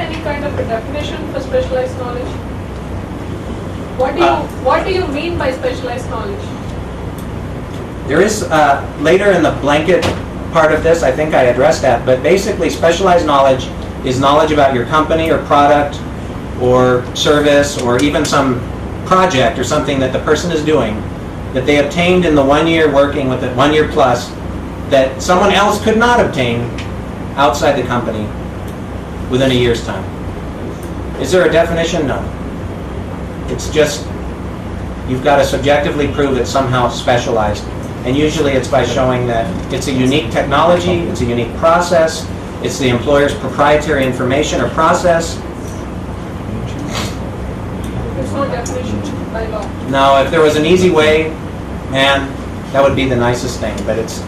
any kind of a definition for specialized knowledge? What do you mean by specialized knowledge? There is, later in the blanket part of this, I think I addressed that, but basically specialized knowledge is knowledge about your company or product or service or even some project or something that the person is doing that they obtained in the 1 year working with it, 1 year plus, that someone else could not obtain outside the company within a year's time. Is there a definition? No. It's just, you've got to subjectively prove it's somehow specialized. And usually it's by showing that it's a unique technology, it's a unique process, it's the employer's proprietary information or process. There's no definition by law. No, if there was an easy way, man, that would be the nicest thing. But it's,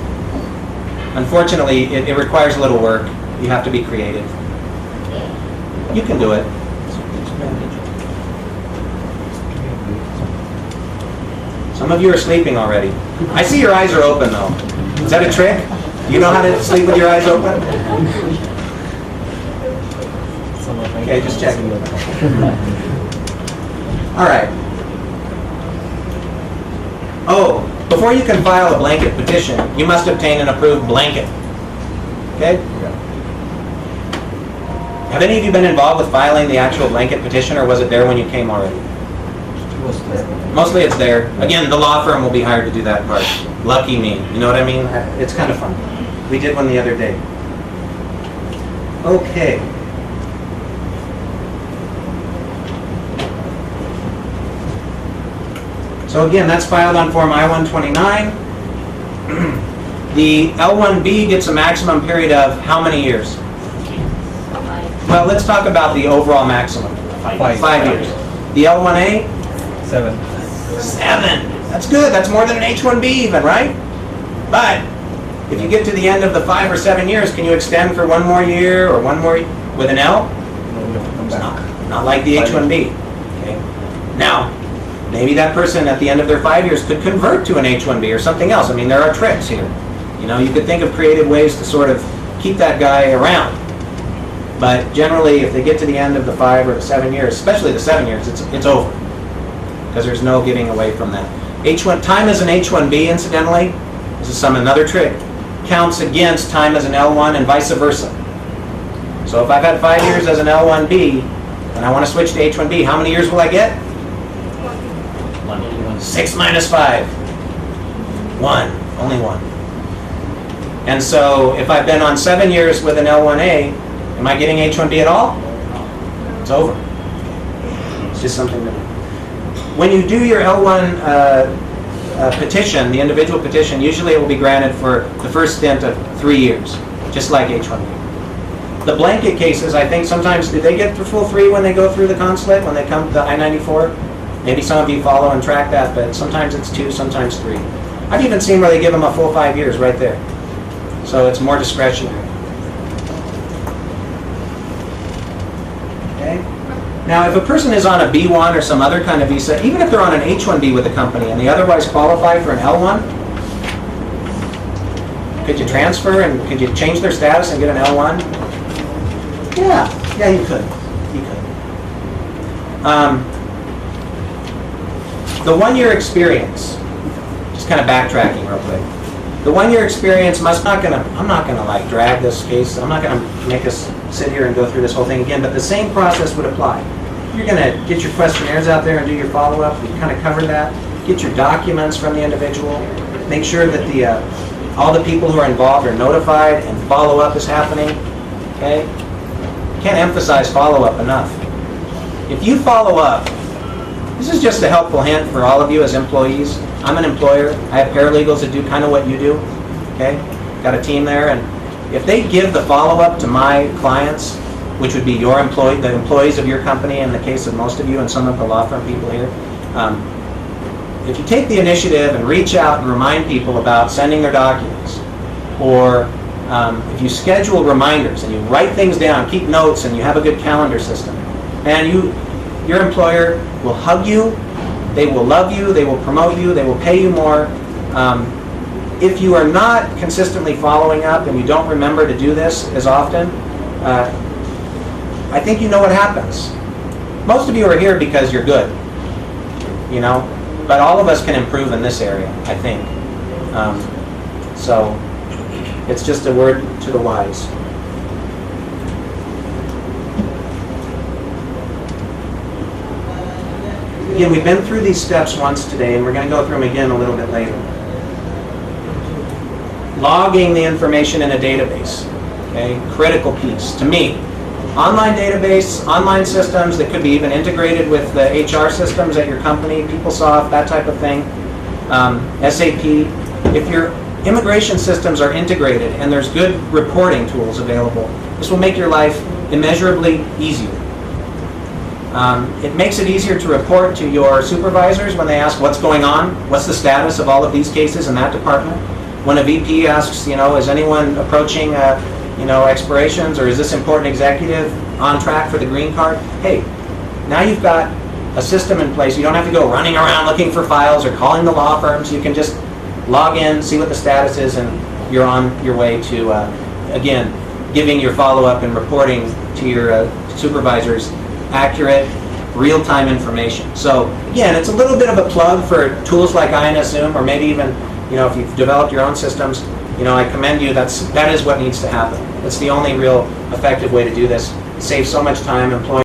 unfortunately, it requires a little work. You have to be creative. You can do it. Some of you are sleeping already. I see your eyes are open though. Is that a trick? You know how to sleep with your eyes open? Okay, just checking. All right. Oh, before you can file a blanket petition, you must obtain an approved blanket. Okay? Have any of you been involved with filing the actual blanket petition, or was it there when you came already? Mostly it's there. Again, the law firm will be hired to do that part. Lucky me. You know what I mean? It's kind of fun. We did one the other day. Okay. So again, that's filed on Form I-129. The L-1B gets a maximum period of how many years? Well, let's talk about the overall maximum. 5 years. The L-1A? 7. 7. That's good. That's more than an H-1B even, right? But if you get to the end of the 5 or 7 years, can you extend for 1 more year or 1 more with an L? It's not like the H-1B. Okay. Now, maybe that person at the end of their 5 years could convert to an H-1B or something else. I mean, there are tricks here. You know, you could think of creative ways to sort of keep that guy around. But generally, if they get to the end of the 5 or the 7 years, especially the 7 years, it's over. Because there's no getting away from that. Time as an H-1B, incidentally, this is another trick, counts against time as an L-1 and vice versa. So if I've had 5 years as an L-1B and I want to switch to H-1B, how many years will I get? 6 minus 5. 1. Only 1. And so if I've been on 7 years with an L-1A, am I getting H-1B at all? It's over. It's just something to do. When you do your L-1 petition, the individual petition, usually it will be granted for the first stint of 3 years, just like H-1B. The blanket cases, I think sometimes, did they get the full 3 when they go through the consulate, when they come to the I-94? Maybe some of you follow and track that, but sometimes it's 2, sometimes 3. I've even seen where they give them a full 5 years right there. So it's more discretionary. Okay? Now, if a person is on a B1 or some other kind of visa, even if they're on an H-1B with a company and they otherwise qualify for an L-1, could you transfer and could you change their status and get an L-1? Yeah, you could. You could. The 1 year experience, just kind of backtracking real quick. The 1 year experience I'm not gonna like drag this case. I'm not gonna make us sit here and go through this whole thing again, but the same process would apply. You're gonna get your questionnaires out there and do your follow-up. We kind of covered that. Get your documents from the individual. Make sure that all the people who are involved are notified and follow-up is happening. Okay? Can't emphasize follow-up enough. If you follow up, this is just a helpful hint for all of you as employees. I'm an employer. I have paralegals that do kind of what you do. Okay? Got a team there, and if they give the follow-up to my clients, which would be your the employees of your company in the case of most of you and some of the law firm people here, if you take the initiative and reach out and remind people about sending their documents, or if you schedule reminders and you write things down, keep notes, and you have a good calendar system, and your employer will hug you, they will love you, they will promote you, they will pay you more. If you are not consistently following up and you don't remember to do this as often, I think you know what happens. Most of you are here because you're good, you know, but all of us can improve in this area, I think. So it's just a word to the wise. Again, we've been through these steps once today, and we're going to go through them again a little bit later. Logging the information in a database, okay, critical piece to me. Online database, online systems that could be even integrated with the HR systems at your company, PeopleSoft, that type of thing, SAP. If your immigration systems are integrated and there's good reporting tools available, this will make your life immeasurably easier. It makes it easier to report to your supervisors when they ask what's going on, what's the status of all of these cases in that department. When a VP asks, you know, is anyone approaching, you know, expirations, or is this important executive on track for the green card? Hey, now you've got a system in place. You don't have to go running around looking for files or calling the law firms. You can just log in, see what the status is, and you're on your way to, again, giving your follow-up and reporting to your supervisors accurate, real-time information. So again, it's a little bit of a plug for tools like INSZoom, or maybe even, you know, if you've developed your own systems, you know, I commend you. That is what needs to happen. It's the only real effective way to do this. It saves so much time, employing